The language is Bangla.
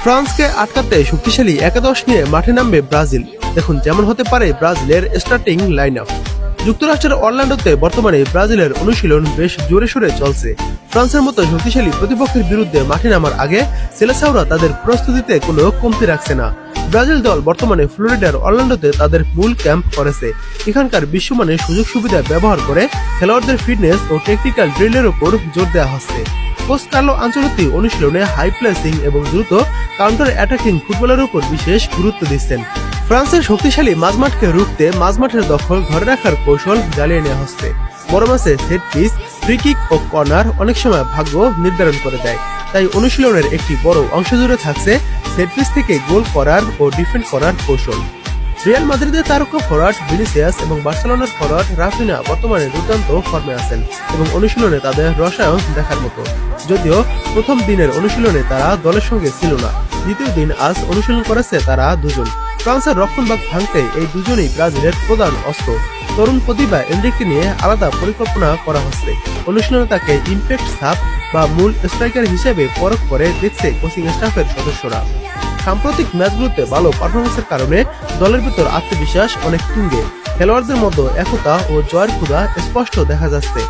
ফ্রান্সকে আটকাতে শক্তিশালী একাদশ নিয়ে মাঠে নামবে ব্রাজিল। দেখুন যেমন হতে পারে ব্রাজিলের স্টার্টিং লাইন আপ। যুক্তরাষ্ট্রের অরল্যান্ডোতে বর্তমানে ব্রাজিলের অনুশীলন বেশ জোরে সোরে চলছে। ফ্রান্সের মতো শক্তিশালী প্রতিপক্ষের বিরুদ্ধে মাঠে নামার আগে সেলেসাওরা তাদের প্রস্তুতিতে কোনো কমতি রাখছে না। ব্রাজিল দল বর্তমানে ফ্লোরিডার অরল্যান্ডোতে তাদের মূল ক্যাম্প করেছে। এখানকার বিশ্বমানের সুযোগ সুবিধা ব্যবহার করে খেলোয়াড়দের ফিটনেস ও টেকনিক্যাল ড্রিলের উপর জোর দেওয়া হচ্ছে। কোচ কার্লো আনচেলত্তি অনুশীলনে হাই প্লেসিং এবং দ্রুত কাউন্টার অ্যাটাকিং ফুটবলের উপর বিশেষ গুরুত্ব দিচ্ছেন। ফ্রান্সের শক্তিশালী মাঝমাঠকে রুখতে মাঝমাঠের দখল ধরে রাখার কৌশল জ্বালিয়ে নেওয়া হচ্ছে। বড় ম্যাচে সেট পিস, ফ্রি কিক ও কর্নার অনেক সময় ভাগ্য নির্ধারণ করে দেয়। তাই অনুশীলনের একটি বড় অংশ জুড়ে থাকছে সেট পিস থেকে গোল করার ও ডিফেন্ড করার কৌশল। রিয়াল মাদ্রিদের তারকা ফরওয়ার্ড ভিনিসিয়াস এবং বার্সেলোনার ফরওয়ার্ড রাফিনা বর্তমানে দুর্দান্ত ফর্মে আছেন এবং অনুশীলনে তাদের রসায়ন দেখার মতো। যদিও প্রথম দিনের অনুশীলনে তারা দলের সঙ্গে ছিল না, দ্বিতীয় দিন আজ অনুশীলন করেছে তারা দুজন। ফ্রান্সের রক্ষণভাগ ভাঙতে এই দুজনেই ব্রাজিলের প্রধান অস্ত্র। তরুণ প্রতিভা এনরিকে নিয়ে আলাদা পরিকল্পনা করা হচ্ছে। অনুশীলনে তাকে ইম্প্যাক্ট সাব বা মূল স্ট্রাইকার হিসেবে পরখ করে দেখছে কোচিং স্টাফের সদস্যরা। সাম্প্রতিক ম্যাচগুলোতে ভালো পারফরমেন্সের কারণে দলের ভিতর আত্মবিশ্বাস অনেক তুঙ্গে। খেলোয়াড়দের মধ্যে একতা ও জয়ের ক্ষুধা স্পষ্ট দেখা যাচ্ছে।